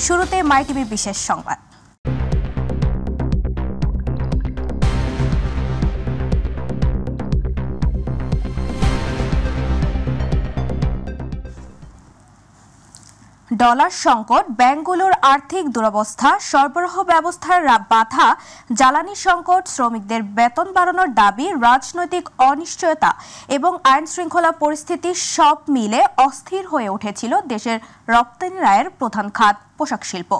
শুরুতে মাই টিভির বিশেষ সংবাদ। ডলার সংকট, ব্যাংকগুলোর আর্থিক দুরবস্থা, সরবরাহ ব্যবস্থার বাধা, জ্বালানি সংকট, শ্রমিকদের বেতন বাড়ানোর দাবি, রাজনৈতিক অনিশ্চয়তা এবং আইন শৃঙ্খলা পরিস্থিতি সব মিলে অস্থির হয়ে উঠেছিল দেশের রপ্তানি আয়ের প্রধান খাত পোশাক শিল্প।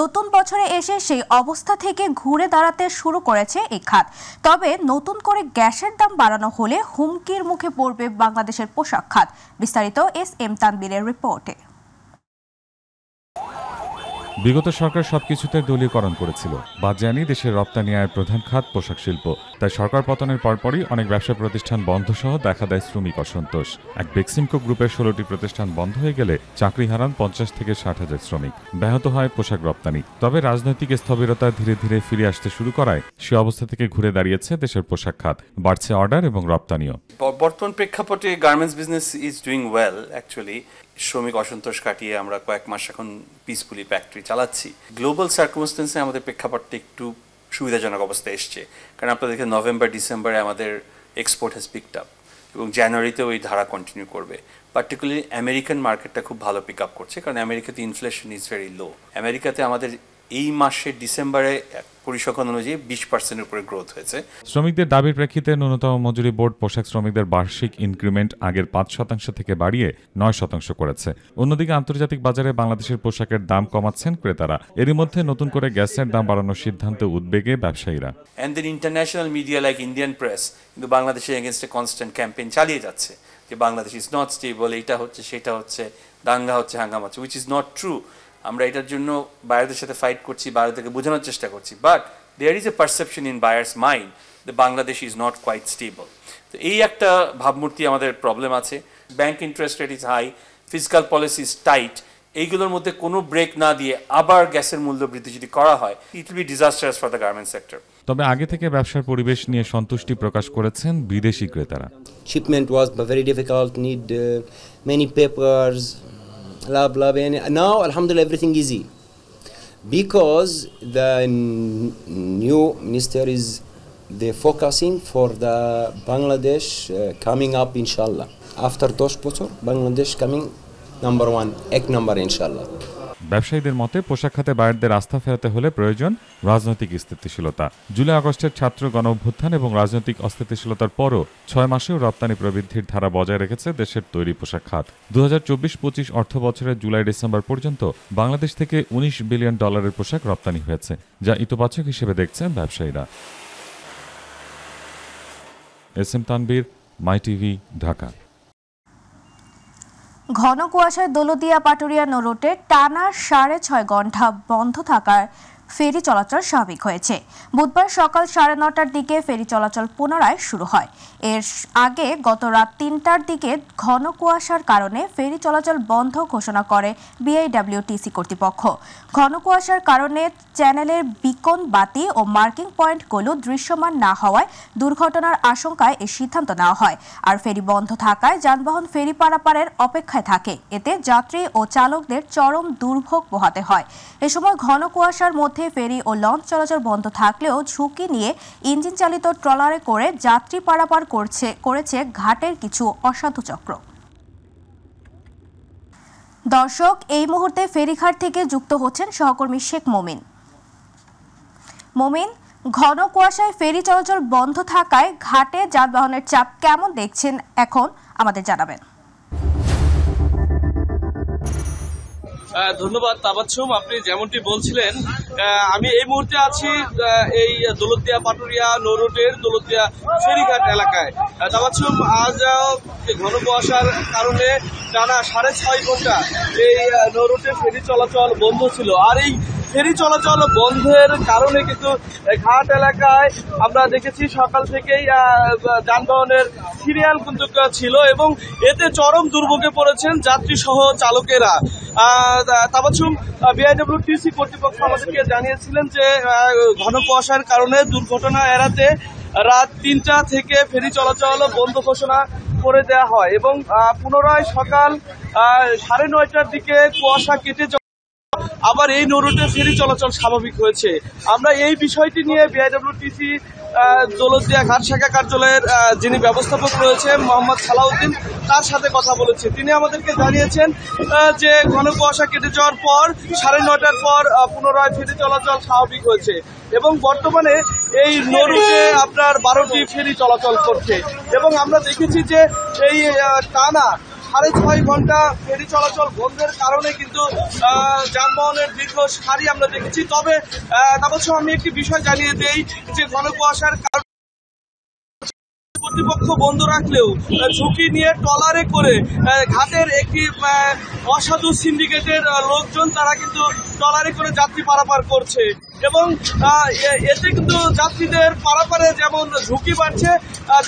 নতুন বছরে এসে সেই অবস্থা থেকে ঘুরে দাঁড়াতে শুরু করেছে এই খাত। তবে নতুন করে গ্যাসের দাম বাড়ানো হলে হুমকির মুখে পড়বে বাংলাদেশের পোশাক খাত। বিস্তারিত এস.এম. তানবীরের রিপোর্টে। বিগত সরকার সবকিছুতে দলীয়করণ করেছিল। বাদ যায়নি দেশের রপ্তানি আয়ের প্রধান খাত পোশাক শিল্প। তাই সরকার পতনের পরপরই অনেক ব্যবসা প্রতিষ্ঠান বন্ধ সহ দেখা দেয় শ্রমিক অসন্তোষ। এক বেক্সিমকো গ্রুপের 16টি প্রতিষ্ঠান বন্ধ হয়ে গেলে চাকরি হারান 50 থেকে 60,000 শ্রমিক। ব্যাহত হয় পোশাক রপ্তানি। তবে রাজনৈতিক স্থবিরতা ধীরে ধীরে ফিরে আসতে শুরু করায় সে অবস্থা থেকে ঘুরে দাঁড়িয়েছে দেশের পোশাক খাত। বাড়ছে অর্ডার এবং রপ্তানিও। বর্তমান প্রেক্ষাপটে garments business is doing well actually. শ্রমিক অসন্তোষ কাটিয়ে আমরা কয়েক মাস এখন পিসফুলি ফ্যাক্টরি চালাচ্ছি। গ্লোবাল সার্কামস্টেন্সে আমাদের প্রেক্ষাপটটা একটু সুবিধাজনক অবস্থায় এসছে, কারণ আপনারা দেখেন নভেম্বর ডিসেম্বরে আমাদের এক্সপোর্ট হ্যাজ পিকড আপ এবং জানুয়ারিতেও এই ধারা কন্টিনিউ করবে। পার্টিকুলারলি আমেরিকান মার্কেটটা খুব ভালো পিক আপ করছে, কারণ আমেরিকাতে ইনফ্লেশন ইজ ভেরি লো। আমেরিকাতে আমাদের এই মাসের ডিসেম্বরে পরিসংখ্যান অনুযায়ী 20% উপরে গ্রোথ হয়েছে। শ্রমিকদের দাবির প্রেক্ষিতে ন্যূনতম মজুরি বোর্ড পোশাক শ্রমিকদের বার্ষিক ইনক্রিমেন্ট আগের 5% থেকে বাড়িয়ে 9% করেছে। অন্যদিকে আন্তর্জাতিক বাজারে বাংলাদেশের পোশাকের দাম কমাচ্ছেন ক্রেতারা। এরই মধ্যে নতুন করে গ্যাসের দাম বাড়ানোর সিদ্ধান্তে উদ্বেগে ব্যবসায়ীরা। And then international media like Indian press কিন্তু বাংলাদেশের এগেনস্টে কনস্ট্যান্ট ক্যাম্পেইন চালিয়ে যাচ্ছে যে বাংলাদেশ ইজ নট স্টেবল, এইটা হচ্ছে সেটা হচ্ছে, দাঙ্গা হচ্ছে, হাঙ্গামা হচ্ছে, উইচ ইজ নট ট্রু। আমরা এটার জন্য বায়ারদের সাথে ফাইট করছি, বায়ারদেরকে বোঝানোর চেষ্টা করছি, but there is a perception in buyers mind the Bangladesh is not quite stable. তো এই একটা ভাবমূর্তি আমাদের প্রবলেম আছে। Bank interest rate is high, fiscal policy is tight. এইগুলোর মধ্যে কোনো ব্রেক না দিয়ে আবার গ্যাসের মূল্য বৃদ্ধি যদি করা হয়, it will be disastrous for the garment sector. তবে আগে থেকে ব্যবসার পরিবেশ নিয়ে সন্তুষ্টি প্রকাশ করেছেন বিদেশি ক্রেতারা। Shipment was very difficult, need many papers, blah, and now alhamdulillah everything easy because the new minister is they focusing for the Bangladesh coming up inshallah. After 10 বছর Bangladesh coming number 1 এক number inshallah. ব্যবসায়ীদের মতে পোশাক খাতে বায়ারদের আস্থা ফেরাতে হলে প্রয়োজন রাজনৈতিক স্থিতিশীলতা। জুলাই আগস্টের ছাত্র গণঅভ্যুত্থান এবং রাজনৈতিক অস্থিতিশীলতার পরও 6 মাসেও রপ্তানি প্রবৃদ্ধির ধারা বজায় রেখেছে দেশের তৈরি পোশাক খাত। 2024-25 অর্থ বছরের জুলাই ডিসেম্বর পর্যন্ত বাংলাদেশ থেকে $19 বিলিয়ন পোশাক রপ্তানি হয়েছে, যা ইতিবাচক হিসেবে দেখছেন ব্যবসায়ীরা। এস.এম. তানবীর, মাই টিভি, ঢাকা। ঘন কুয়াশায় দৌলতদিয়া পাটুরিয়া নৌরুটে টানা 6.5 ঘন্টা বন্ধ থাকার ফেরি চলাচল স্বাভাবিক হয়েছে। বুধবার সকাল 9:30টার দিকে ফেরি চলাচল পুনরায় শুরু হয়। এর আগে গত রাত 3টার দিকে ঘন কুয়াশার কারণে ফেরি চলাচল বন্ধ ঘোষণা করে বিআইডব্লিউটিসি কর্তৃপক্ষ। ঘন কুয়াশার কারণে চ্যানেলের বিকন বাতি ও মার্কিং পয়েন্টগুলো দৃশ্যমান না হওয়ায় দুর্ঘটনার আশঙ্কায় এই সিদ্ধান্ত নেওয়া হয়। আর ফেরি বন্ধ থাকায় যানবাহন ফেরি পারাপারের অপেক্ষায় থাকে। এতে যাত্রী ও চালকদের চরম দুর্ভোগ পোহাতে হয়। এ সময় ঘন কুয়াশার মধ্যে ফেরি ও লঞ্চ চলাচল বন্ধ থাকলেও ঝুঁকি নিয়ে ইঞ্জিন চালিত ট্রলারে করে যাত্রী পারাপার করেছে ঘাটের কিছু অসাধু চক্র। দর্শক, এই মুহূর্তে ফেরিঘাট থেকে যুক্ত হচ্ছেন সহকর্মী শেখ মমিন। মমিন, ঘন কুয়াশায় ফেরি চলাচল বন্ধ থাকায় ঘাটে যানবাহনের চাপ কেমন দেখছেন এখন আমাদের জানাবেন। ধন্যবাদ তাবাচ্ছুম, আপনি যেমনটি বলছিলেন আমি এই মুহূর্তে আছি এই দৌলতদিয়া পাটুরিয়া নৌরুটের দৌলতদিয়া ফেরিঘাট এলাকায়। তাবাচ্ছুম, আজ ঘন কুয়াশার কারণে টানা 6.5 ঘন্টা এই নৌরুটের ফেরি চলাচল বন্ধ ছিল। আর এই ফেরি চলাচল বন্ধের কারণে কিন্তু ঘাট এলাকায় আমরা দেখেছি সকাল থেকেই যানবাহনের সিরিয়াল কিন্তু ছিল এবং এতে চরম দুর্ভোগে পড়েছেন যাত্রী সহ চালকেরা। তাবাচ্ছুম, বিআইডব্লিউটিসি কর্তৃপক্ষ আমাদেরকে জানিয়েছিলেন যে ঘন কুয়াশার কারণে দুর্ঘটনা এড়াতে রাত 3টা থেকে ফেরি চলাচল বন্ধ ঘোষণা করে দেওয়া হয় এবং পুনরায় সকাল 9:30টার দিকে কুয়াশা কেটে আবার এই নৌরুটে ফেরি চলাচল স্বাভাবিক হয়েছে। আমরা এই বিষয়টি নিয়ে বিআইডব্লিউটিসি দৌলতদিয়া ঘাট শাখা কার্যালয়ের যিনি ব্যবস্থাপক রয়েছে মোহাম্মদ সালাউদ্দিন, তার সাথে কথা বলেছি। তিনি আমাদেরকে জানিয়েছেন যে ঘন কুয়াশা কেটে যাওয়ার পর 9:30টার পর পুনরায় ফেরি চলাচল স্বাভাবিক হয়েছে এবং বর্তমানে এই নৌরুটে আপনার 12টি ফেরি চলাচল করছে এবং আমরা দেখেছি যে এই টানা 6.5 ঘন্টা ফেরি চলাচল বন্ধের কারণে কিন্তু যানবাহনের দীর্ঘ সারি আমরা দেখেছি। তবে আমি একটি বিষয় জানিয়ে দেই যে ঘন কুয়াশার কারণে কর্তৃপক্ষ বন্ধ রাখলেও ঝুঁকি নিয়ে ট্রলারে করে ঘাটের একটি অসাধু সিন্ডিকেটের লোকজন তারা কিন্তু ট্রলারে করে যাত্রী পারাপার করছে এবং এতে কিন্তু যাত্রীদের পারাপারে যেমন ঝুঁকি বাড়ছে,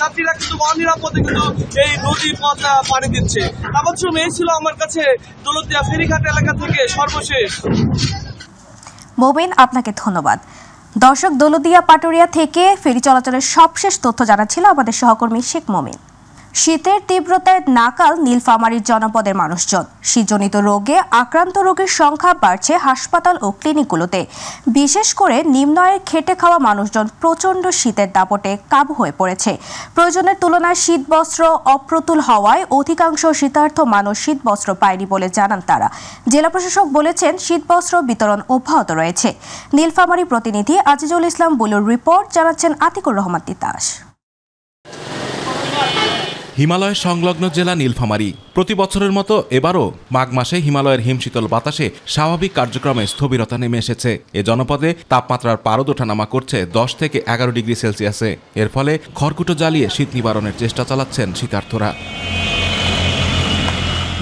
যাত্রীরা কিন্তু অনিরাপদে কিন্তু এই নদী পথ পাড়ি দিচ্ছে। এই ছিল আমার কাছে দৌলতদিয়া ফেরিঘাট এলাকা থেকে সর্বশেষ। মোমিন, আপনাকে ধন্যবাদ। দর্শক, দৌলতদিয়া পাটুরিয়া থেকে ফেরি চলাচলের সবশেষ তথ্য জানাচ্ছিল আমাদের সহকর্মী শেখ মোমিন। শীতের তীব্রতায় নাকাল নীলফামারীর জনপদের মানুষজন। শীতজনিত রোগে আক্রান্ত রোগীর সংখ্যা বাড়ছে হাসপাতাল ও ক্লিনিকগুলোতে। বিশেষ করে নিম্ন আয়ের খেটে খাওয়া মানুষজন প্রচণ্ড শীতের দাপটে কাবু হয়ে পড়েছে। প্রয়োজনের তুলনায় শীতবস্ত্র অপ্রতুল হওয়ায় অধিকাংশ শীতার্থ মানুষ শীতবস্ত্র পায়নি বলে জানান তারা। জেলা প্রশাসক বলেছেন শীতবস্ত্র বিতরণ অব্যাহত রয়েছে। নীলফামারী প্রতিনিধি আজিজুল ইসলাম বুলুর রিপোর্ট, জানাচ্ছেন আতিকুর রহমান তিতাস। হিমালয় সংলগ্ন জেলা নীলফামারী। প্রতি বছরের মতো এবারও মাঘ মাসে হিমালয়ের হিমশীতল বাতাসে স্বাভাবিক কার্যক্রমে স্থবিরতা নেমে এসেছে। এ জনপদে তাপমাত্রার পারদ ওঠানামা করছে 10 থেকে 11 ডিগ্রি সেলসিয়াসে। এর ফলে খড়কুটো জ্বালিয়ে শীত নিবারণের চেষ্টা চালাচ্ছেন শীতার্থরা।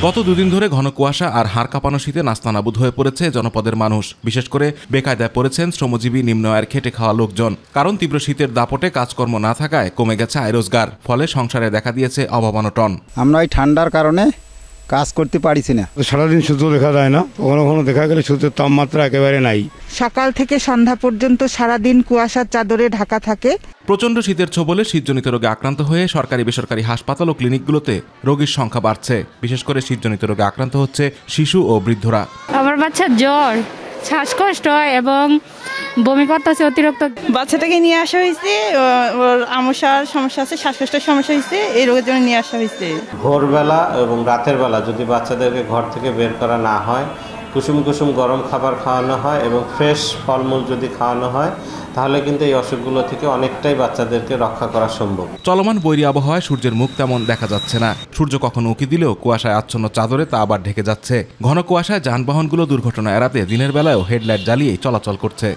গত দুদিন ধরে ঘন কুয়াশা আর হাড় কাঁপানো শীতে নাস্তানাবুদ হয়ে পড়েছে জনপদের মানুষ। বিশেষ করে বেকায়দায় পড়েছেন শ্রমজীবী নিম্ন আয়ের খেটে খাওয়া লোকজন। কারণ তীব্র শীতের দাপটে কাজকর্ম না থাকায় কমে গেছে আয় রোজগার, ফলে সংসারে দেখা দিয়েছে অভাবানটন। আমরা এই ঠান্ডার কারণে কাজ করতে পারিছি না। সারাদিন সূর্য দেখা যায় না, কখনো কখনো দেখা গেলে সূর্যের তাপমাত্রা একেবারে নাই। সকাল থেকে সন্ধ্যা পর্যন্ত সারাদিন কুয়াশার চাদরে ঢাকা থাকে। প্রচণ্ড শীতের ছোবলে শীতজনিত রোগে আক্রান্ত হয়ে সরকারি বেসরকারি হাসপাতাল ও ক্লিনিকগুলোতে রোগীর সংখ্যা বাড়ছে। বিশেষ করে শীতজনিত রোগে আক্রান্ত হচ্ছে শিশু ও বৃদ্ধরা। আমার বাচ্চার জ্বর, শ্বাসকষ্ট এবং বমি করতেছে অতিরিক্ত। বাচ্চাটাকে নিয়ে আসা হয়েছে, ওর আমশার সমস্যা আছে, শ্বাসকষ্টের সমস্যা হয়েছে, এই রোগের জন্য নিয়ে আসা হয়েছে। ভোরবেলা এবং রাতের বেলা যদি বাচ্চাদেরকে ঘর থেকে বের করা না হয়, কুসুম কুসুম গরম খাবার খাওয়ানো হয় এবং ফ্রেশ ফলমূল যদি খাওয়ানো হয়, তাহলে কিন্তু এই অসুখগুলো থেকে অনেকটাই বাচ্চাদেরকে রক্ষা করা সম্ভব। চলমান বৈরী আবহাওয়ায় সূর্যের মুখ তেমন দেখা যাচ্ছে না। সূর্য কখনো উঁকি দিলেও কুয়াশায় আচ্ছন্ন চাদরে তা আবার ঢেকে যাচ্ছে। ঘন কুয়াশায় যানবাহনগুলো দুর্ঘটনা এড়াতে দিনের বেলায়ও হেডলাইট জ্বালিয়েই চলাচল করছে।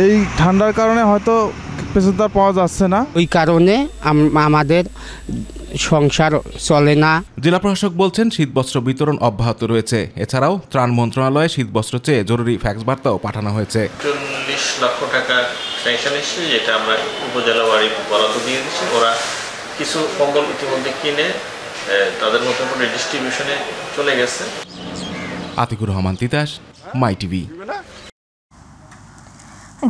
এই ঠান্ডার কারণে হয়তো পেছনদার পাওয়া যাচ্ছে না, ওই কারণে আমাদের সংসার চলে না। জেলা প্রশাসক বলছেন শীতবস্ত্র বিতরণ অব্যাহত রয়েছে। এছাড়াও ত্রাণ মন্ত্রণালয়ে শীতবস্ত্র চেয়ে জরুরি ফ্যাক্স বার্তাও পাঠানো হয়েছে। 40 লক্ষ টাকা স্যাংশন এসেছে, যেটা আমরা উপজেলা বাড়ি বরাদ্দ দিয়ে দিচ্ছি। ওরা কিছু কম্বল ইতিমধ্যে কিনে তাদের মতো করে ডিস্ট্রিবিউশনে চলে গেছে। আতিকুর রহমান তিতাস, মাই টিভি।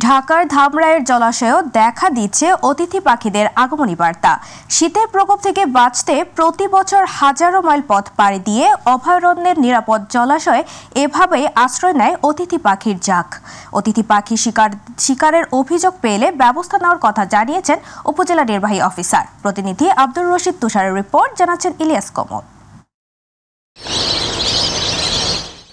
ঢাকার ধামরাইয়ের জলাশয়েও দেখা দিচ্ছে অতিথি পাখিদের আগমনী বার্তা। শীতের প্রকোপ থেকে বাঁচতে প্রতি বছর হাজারো মাইল পথ পাড়ি দিয়ে অভয়ারণ্যের নিরাপদ জলাশয়ে এভাবেই আশ্রয় নেয় অতিথি পাখির ঝাঁক। অতিথি পাখি শিকারের অভিযোগ পেলে ব্যবস্থা নেওয়ার কথা জানিয়েছেন উপজেলা নির্বাহী অফিসার। প্রতিনিধি আব্দুর রশিদ তুষারের রিপোর্ট, জানাচ্ছেন ইলিয়াস কমল।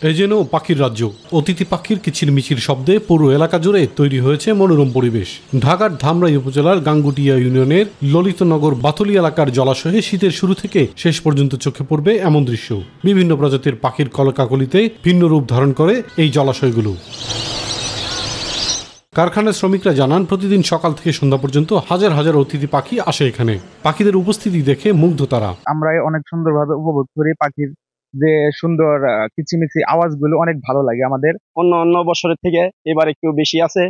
এ যেন পাখির রাজ্য। অতিথি পাখির কিচিরমিচির শব্দে পুরো এলাকা জুড়ে তৈরি হয়েছে মনোরম পরিবেশ। ঢাকার ধামরাই উপজেলার গাঙ্গুটিয়া ইউনিয়নের ললিতনগর বাথলি এলাকার জলাশয়ে শীতের শুরু থেকে শেষ পর্যন্ত চোখে পড়বে এমন দৃশ্য। বিভিন্ন প্রজাতির পাখির কলকাকলিতে ভিন্ন রূপ ধারণ করে এই জলাশয়গুলো। কারখানার শ্রমিকরা জানান, প্রতিদিন সকাল থেকে সন্ধ্যা পর্যন্ত হাজার হাজার অতিথি পাখি আসে এখানে। পাখিদের উপস্থিতি দেখে মুগ্ধ তারা। আমরা অনেক সুন্দরভাবে উপভোগ করি পাখির যে সুন্দর কিচিমিচি আওয়াজগুলো, অনেক ভালো লাগে আমাদের। অন্য বছরের থেকে এবার একটু বেশি আছে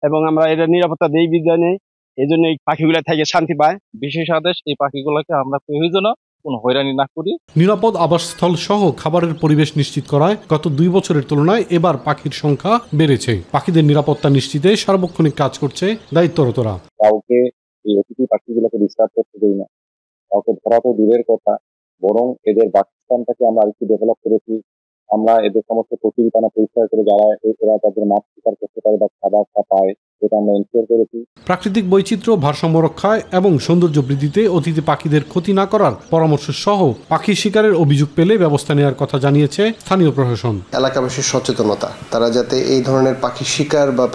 এবং আমরা এটা নিরাপত্তা দেই বিজ্ঞানে, এই জন্য এই পাখিগুলো থেকে শান্তি পায়। বিশেষ আদেশ, এই পাখিগুলোকে আমরা প্রয়োজনও কোনো হয়রানি না করি। নিরাপদ আবাসস্থল সহ খাবারের পরিবেশ নিশ্চিত করায় গত 2 বছরের তুলনায় এবার পাখির সংখ্যা বেড়েছে। পাখিদের নিরাপত্তা নিশ্চিতে সার্বক্ষণিক কাজ করছে দায়িত্বরতরা। কাউকে এই অতিথি পাখিগুলোকে ডিস্টার্ব করতে দেই না, কাউকে ধরা তো দূরের কথা, বরং এদের বাসস্থানটাকে আমরা একটু ডেভেলপ করেছি। আমরা এদের সমস্ত কচুরিপানা পরিষ্কার করে যারা এরা তাদের মাছ শিকার করতে পারে বা খাবারটা পায় এটা আমরা এনশিওর করেছি। প্রাকৃতিক বৈচিত্র্য, ভারসাম্য রক্ষায় এবং সৌন্দর্য বৃদ্ধিতে অতিথি পাখিদের ক্ষতি না করার পরামর্শ সহ পাখি শিকারের অভিযোগ পেলে ব্যবস্থা নেওয়ার কথা জানিয়েছে স্থানীয় প্রশাসন। এলাকাবাসীর সচেতনতা, তারা যাতে এই ধরনের পাখি শিকার বা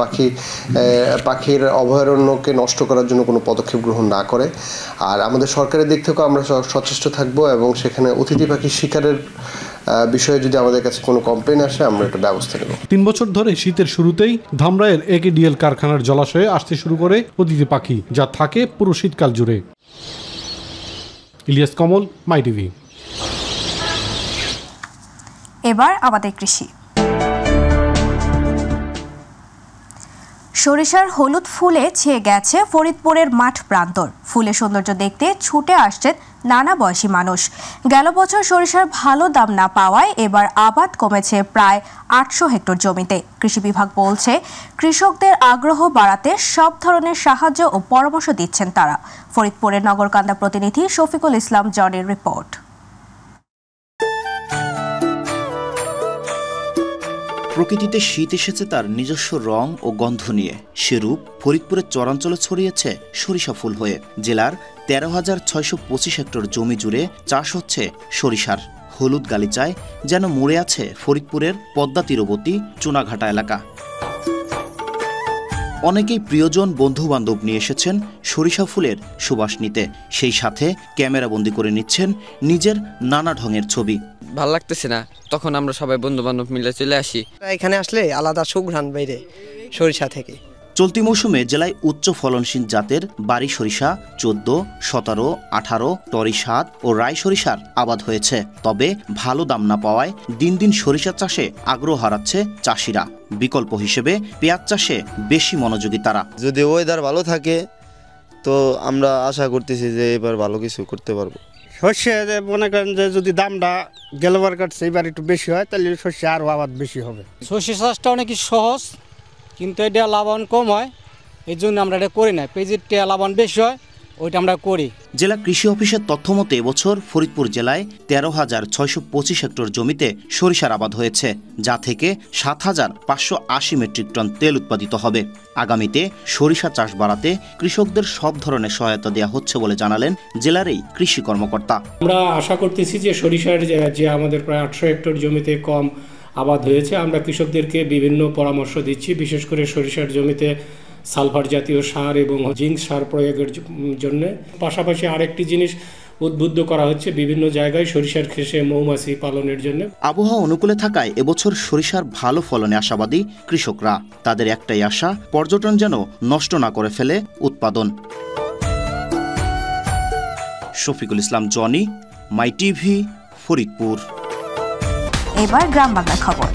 পাখির অভয়ারণ্যকে নষ্ট করার জন্য কোনো পদক্ষেপ গ্রহণ না করে। আর আমাদের সরকারের দিক থেকেও আমরা সচেষ্ট থাকব এবং সেখানে অতিথি পাখি শিকারের বিষয়ে যদি আমাদের কাছে কোনো কমপ্লেন আসে আমরা একটা ব্যবস্থা নেব। 3 বছর ধরে শীতের শুরুতেই ধামরাইয়ের AKDL কারখানার জলাশয়ে আসতে শুরু করে অতিথি পাখি, যা থাকে পুরো শীতকাল জুড়ে। ইলিয়াস কমল, মাই টিভি। এবার আমাদের কৃষি। সরিষার হলুদ ফুলে ছেয়ে গেছে ফরিদপুরের মাঠ প্রান্তর। ফুলের সৌন্দর্য দেখতে ছুটে আসছেন নানা বয়সী মানুষ। গেল বছর সরিষার ভালো দাম না পাওয়ায় এবার আবাদ কমেছে প্রায় 800 হেক্টর জমিতে। কৃষি বিভাগ বলছে, কৃষকদের আগ্রহ বাড়াতে সব ধরনের সাহায্য ও পরামর্শ দিচ্ছেন তারা। ফরিদপুরের নগরকান্দা প্রতিনিধি শফিকুল ইসলাম জনের রিপোর্ট। প্রকৃতিতে শীত এসেছে তার নিজস্ব রং ও গন্ধ নিয়ে। সেরূপ ফরিদপুরের চরাঞ্চলে ছড়িয়েছে সরিষা ফুল হয়ে। জেলার 13,625 হেক্টর জমি জুড়ে চাষ হচ্ছে সরিষার। হলুদ গালিচায় যেন মুড়ে আছে ফরিদপুরের পদ্মা তীরবর্তী চুনাঘাটা এলাকা। অনেকেই প্রিয়জন, বন্ধু বান্ধব নিয়ে এসেছেন সরিষা ফুলের সুবাস নিতে। সেই সাথে ক্যামেরাবন্দি করে নিচ্ছেন নিজের নানা ঢঙের ছবি। ভাল লাগতেছে না, তখন আমরা সবাই বন্ধু বান্ধব মিলে চলে আসি। এখানে আসলে আলাদা সুঘ্রাণ বাইরে সরিষা থেকে। চলতি মৌসুমে জেলায় উচ্চ ফলনশীল জাতের বাড়ি সরিষা 14, 17, 18, টরি 7 ও রায় সরিষার আবাদ হয়েছে। তবে ভালো দাম না পাওয়ায় দিন দিন সরিষা চাষে আগ্রহ হারাচ্ছে চাষিরা। বিকল্প হিসেবে পেঁয়াজ চাষে বেশি মনোযোগী তারা। যদি ওয়েদার ভালো থাকে তো আমরা আশা করতেছি যে এবার ভালো কিছু করতে পারবো। শস্যে মনে করেন যে যদি দামটা গেলবার কাটছে এবার একটু বেশি হয় তাহলে শস্যে আরও আবাদ বেশি হবে। সর্ষে চাষটা অনেক সহজ, কিন্তু এটা লাভবান কম হয়, এই জন্য আমরা এটা করি না। পেঁয়াজেরটা লাভবান বেশি হয়, ওইটা আমরা করি। জেলা কৃষি অফিসের তথ্য মতে এবছর ফরিদপুর জেলায় 13,625 হেক্টর জমিতে সরিষার আবাদ হয়েছে, যা থেকে 7,580 মেট্রিক টন তেল উৎপাদিত হবে। আগামীতে সরিষা চাষ বাড়াতে কৃষকদের সব ধরনের সহায়তা দেওয়া হচ্ছে বলে জানালেন জেলার এই কৃষি কর্মকর্তা। আমরা আশা করতেছি যে সরিষার যে আমাদের প্রায় 800 হেক্টর জমিতে কম আবাদ হয়েছে, আমরা কৃষকদেরকে বিভিন্ন পরামর্শ দিচ্ছি। বিশেষ করে সরিষার জমিতে সালফার জাতীয় সার এবং জিঙ্ক সার প্রয়োগের জন্য। পাশাপাশি আরেকটি জিনিস উদ্বুদ্ধ করা হচ্ছে বিভিন্ন জায়গায় সরিষার ক্ষেতে মৌমাছি পালনের জন্য। আবহাওয়া অনুকূলে থাকায় এবছর সরিষার ভালো ফলনে আশাবাদী কৃষকরা। তাদের একটাই আশা, পর্যটন যেন নষ্ট না করে ফেলে উৎপাদন। শফিকুল ইসলাম জনি, মাই টিভি, ফরিদপুর। এবার গ্রাম বাংলার খবর।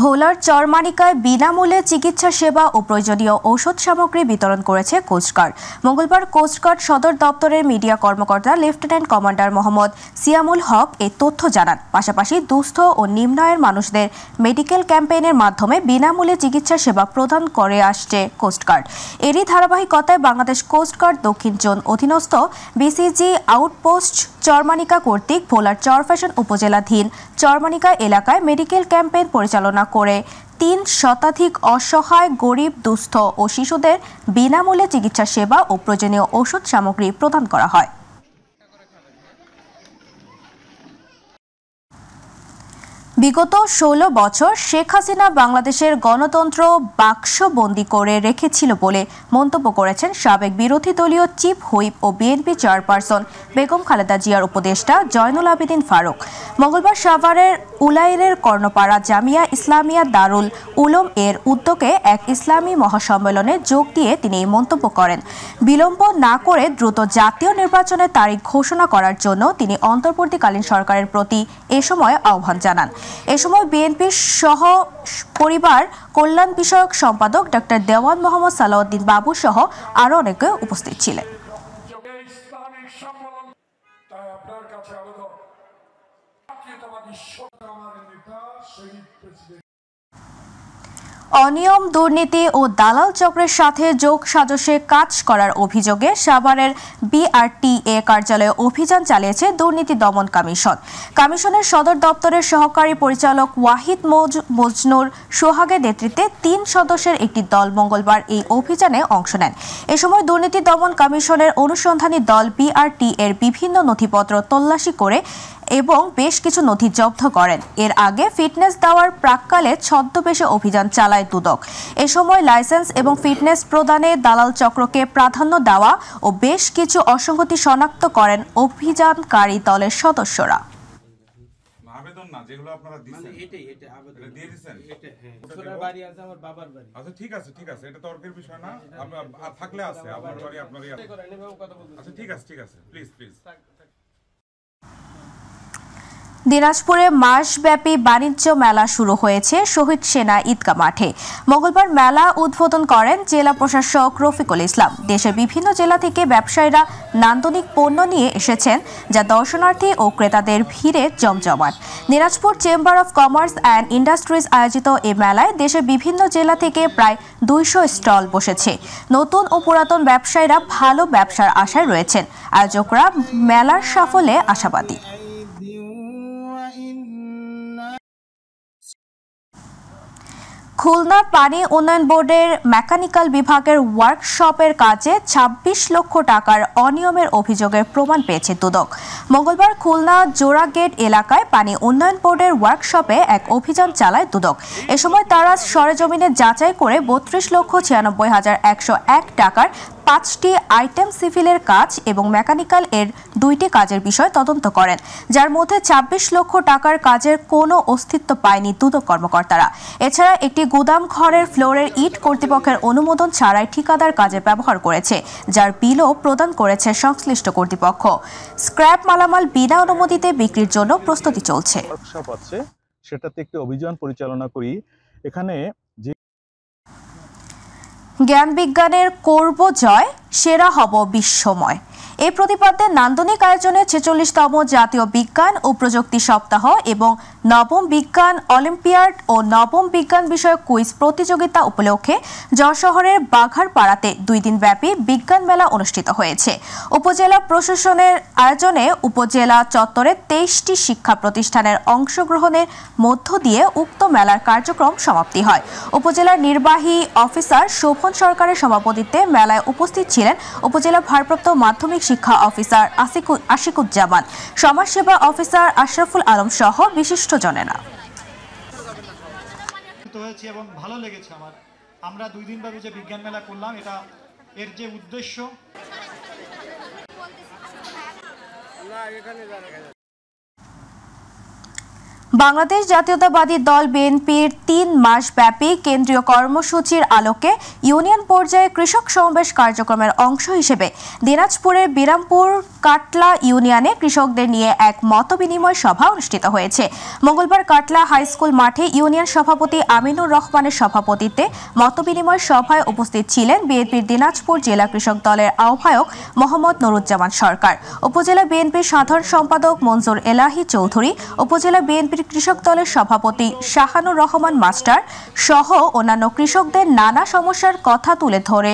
ভোলার চরমানিকায় বিনামূল্যে চিকিৎসা সেবা ও প্রয়োজনীয় ঔষধ সামগ্রী বিতরণ করেছে কোস্টগার্ড। মঙ্গলবার কোস্টগার্ড সদর দপ্তরের মিডিয়া কর্মকর্তা লেফটেন্যান্ট কমান্ডার মোহাম্মদ সিয়ামুল হক এই তথ্য জানান। পাশাপাশি দুস্থ ও নিম্ন আয়ের মানুষদের মেডিকেল ক্যাম্পেইনের মাধ্যমে বিনামূল্যে চিকিৎসা সেবা প্রদান করে আসছে কোস্টগার্ড। এরই ধারাবাহিকতায় বাংলাদেশ কোস্টগার্ড দক্ষিণ জোন অধীনস্থ বিসিজি আউটপোস্ট চরমানিকা কর্তৃক ভোলার চরফ্যাশন উপজেলাধীন চরমানিকা এলাকায় মেডিকেল ক্যাম্পেইন পরিচালনা করে 3 শতাধিক অসহায়, গরিব, দুস্থ ও শিশুদের বিনামূল্যে চিকিৎসা সেবা ও প্রয়োজনীয় ঔষধ সামগ্রী প্রদান করা হয়। বিগত 16 বছর শেখ হাসিনা বাংলাদেশের গণতন্ত্র বাক্সবন্দি করে রেখেছিল বলে মন্তব্য করেছেন সাবেক বিরোধী দলীয় চিফ হুইপ ও বিএনপি চেয়ারপারসন বেগম খালেদা জিয়ার উপদেষ্টা জয়নুল আবেদিন ফারুক। মঙ্গলবার সাভারের উলাইরের কর্ণপাড়া জামিয়া ইসলামিয়া দারুল উলুম এর উদ্যোগে এক ইসলামী মহাসম্মেলনে যোগ দিয়ে তিনি এই মন্তব্য করেন। বিলম্ব না করে দ্রুত জাতীয় নির্বাচনের তারিখ ঘোষণা করার জন্য তিনি অন্তর্বর্তীকালীন সরকারের প্রতি এ সময় আহ্বান জানান। এ সময় বিএনপির সহ পরিবার কল্যাণ বিষয়ক সম্পাদক ডক্টর দেওয়ান মোহাম্মদ সালাউদ্দিন বাবু সহ আরো অনেকে উপস্থিত ছিলেন। অনিয়ম, দুর্নীতি ও দালাল চক্রের সাথে যোগ সাজশে কাজ করার অভিযোগে সাভারের বিআরটিএ কার্যালয়ে অভিযান চালিয়েছে দুর্নীতি দমন কমিশন। কমিশনের সদর দপ্তরের সহকারী পরিচালক ওয়াহিদ মজনুর সোহাগের নেতৃত্বে 3 সদস্যের একটি দল মঙ্গলবার এই অভিযানে অংশ নেন। এ সময় দুর্নীতি দমন কমিশনের অনুসন্ধানী দল বিআরটিএর বিভিন্ন নথিপত্র তল্লাশি করে এবং বেশ কিছু নথি জব্দ করেন। এর আগে ফিটনেস দেওয়ার প্রাক্কালে ছদ্মবেশে অভিযান চালায় দুদক। এ সময় লাইসেন্স এবং ফিটনেস প্রদানে দালাল চক্রকে প্রাধান্য দেওয়া ও বেশ কিছু অসঙ্গতি শনাক্ত করেন অভিযানকারী দলের সদস্যরা। আবেদন না যেগুলো আপনারা দিয়েছেন এটা আবেদন দিয়ে দিয়েছেন ওটার বাড়ি আছে আমার বাবার বাড়ি। আচ্ছা ঠিক আছে এটা তর্কের বিষয় না, আর থাকলে আছে আপনার বাড়ি আপনারই আছে। আচ্ছা ঠিক আছে প্লিজ। দিনাজপুরে মাসব্যাপী বাণিজ্য মেলা শুরু হয়েছে শহীদ সেনা ঈদগাহ মাঠে। মঙ্গলবার মেলা উদ্বোধন করেন জেলা প্রশাসক রফিকুল ইসলাম। দেশের বিভিন্ন জেলা থেকে ব্যবসায়ীরা নান্দনিক পণ্য নিয়ে এসেছেন, যা দর্শনার্থী ও ক্রেতাদের ভিড়ে জমজমাট। Dinajpur chamber of commerce and industries আয়োজিত এ মেলায় দেশের বিভিন্ন জেলা থেকে প্রায় 200 স্টল বসেছে। নতুন ও পুরাতন ব্যবসায়ীরা ভালো ব্যবসার আশায় রয়েছেন। আয়োজকরা মেলার সাফল্যে আশাবাদী। খুলনা পানি উন্নয়ন বোর্ডের মেকানিক্যাল বিভাগের ওয়ার্কশপের কাজে 26 লক্ষ টাকার অনিয়মের অভিযোগের প্রমাণ পেয়েছে দুদক। মঙ্গলবার খুলনা জোড়াগেট এলাকায় পানি উন্নয়ন বোর্ডের ওয়ার্কশপে এক অভিযান চালায় দুদক। এ সময় তারা সরেজমিনে যাচাই করে 32,96,101 টাকার 5টি আইটেম সিভিলের কাজ এবং মেকানিক্যাল এর 2টি কাজের বিষয় তদন্ত করেন, যার মধ্যে 26 লক্ষ টাকার কাজের কোনো অস্তিত্ব পায়নি দুদক কর্মকর্তারা। এছাড়া একটি গুদাম ঘরের ফ্লোরের ইট কর্তৃপক্ষের অনুমোদন ছাড়াই ঠিকাদার কাজে ব্যবহার করেছে, যার বিলও প্রদান করেছে সংশ্লিষ্ট কর্তৃপক্ষ। স্ক্র্যাপ মালামাল বিনা অনুমতিতে বিক্রির জন্য প্রস্তুতি চলছে। সেটাতে একটি অভিযান পরিচালনা করি। এখানে জ্ঞান বিজ্ঞানের করব জয়, সেরা হব বিশ্বময়। এই প্রতিপাদ্যে নান্দনিক আয়োজনে 46তম জাতীয় বিজ্ঞান ও প্রযুক্তি সপ্তাহ এবং নবম বিজ্ঞান অলিম্পিয়াড ও নবম বিজ্ঞান বিষয়ক কুইজ প্রতিযোগিতা উপলক্ষে যশোরের বাঘারপাড়াতে 2 দিন ব্যাপী বিজ্ঞান মেলা অনুষ্ঠিত হয়েছে। উপজেলা প্রশাসনের আয়োজনে উপজেলা চত্বরে 23টি শিক্ষা প্রতিষ্ঠানের অংশগ্রহণের মধ্য দিয়ে উক্ত মেলার কার্যক্রম সমাপ্তি হয়। উপজেলার নির্বাহী অফিসার শোভন সরকারের সভাপতিত্বে মেলায় উপস্থিত ছিলেন উপজেলা ভারপ্রাপ্ত মাধ্যমিক শিক্ষা অফিসার আশিকুজ্জামান, সমাজসেবা অফিসার আশরাফুল আলম সহ বিশিষ্টজনেরা। এবং ভালো লেগেছে আমার। আমরা 2 দিন ব্যাপী যে বিজ্ঞান মেলা করলাম, এর যে উদ্দেশ্য বাংলাদেশ জাতীয়তাবাদী দল বিএনপির 3 মাস ব্যাপী কেন্দ্রীয় কর্মসূচির আলোকে ইউনিয়ন পর্যায়ে কৃষক সমাবেশ কার্যক্রমের অংশ হিসেবে দিনাজপুরের বিরামপুর কাটলা ইউনিয়নে কৃষকদের নিয়ে এক মতবিনিময় সভা অনুষ্ঠিত হয়েছে। মঙ্গলবার কাটলা হাই স্কুল মাঠে ইউনিয়ন সভাপতি আমিনুর রহমানের সভাপতিত্বে মতবিনিময় সভায় উপস্থিত ছিলেন বিএনপির দিনাজপুর জেলা কৃষক দলের আহ্বায়ক মোহাম্মদ নুরুজ্জামান সরকার, উপজেলা বিএনপির সাধারণ সম্পাদক মনজুর এলাহি চৌধুরী, উপজেলা বিএনপির কৃষক দলের সভাপতি শাহানুর রহমান মাস্টার সহ অন্যান্য কৃষকদের নানা সমস্যার কথা তুলে ধরে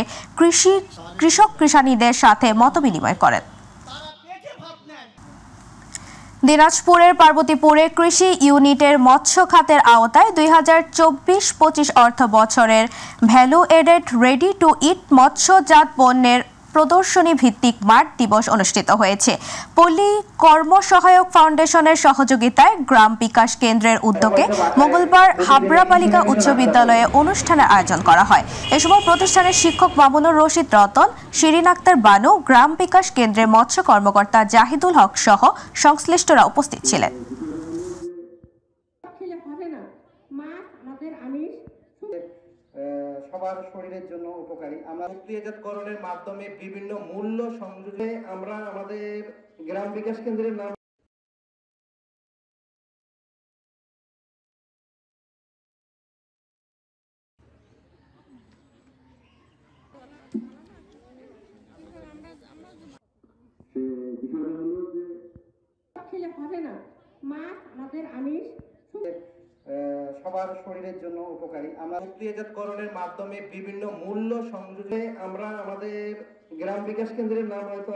কৃষানীদের সাথে মতবিনিময় করেন। দিনাজপুরের পার্বতীপুরে কৃষি ইউনিটের মৎস্য খাতের আওতায় 2024-25 অর্থ বছরের ভ্যালু এডেড রেডি টু ইট মৎস্যজাত পণ্যের প্রদর্শনী ভিত্তিক মাঠ দিবস অনুষ্ঠিত হয়েছে। পল্লী কর্মসহায়ক ফাউন্ডেশনের সহযোগিতায় গ্রাম বিকাশ কেন্দ্রের উদ্যোগে মঙ্গলবার হাবড়া বালিকা উচ্চ বিদ্যালয়ে অনুষ্ঠানের আয়োজন করা হয়। এ সময় প্রতিষ্ঠানের শিক্ষক মামুনুর রশিদ রতন, শিরিন আক্তার বানু, গ্রাম বিকাশ কেন্দ্রের মৎস্য কর্মকর্তা জাহিদুল হক সহ সংশ্লিষ্টরা উপস্থিত ছিলেন। সবার শরীরের জন্য উপকারী। আমরা প্রক্রিয়াজাতকরণের মাধ্যমে বিভিন্ন মূল্য সংযোগে আমরা আমাদের গ্রাম বিকাশ কেন্দ্রের নাম হবে না। মাছ আমাদের আমিষ সবার শরীরের জন্য উপকারী। আমরা প্রক্রিয়াজাতকরণের মাধ্যমে বিভিন্ন মূল্য সংযোজনে আমরা আমাদের গ্রাম বিকাশ কেন্দ্রের নাম হয়তো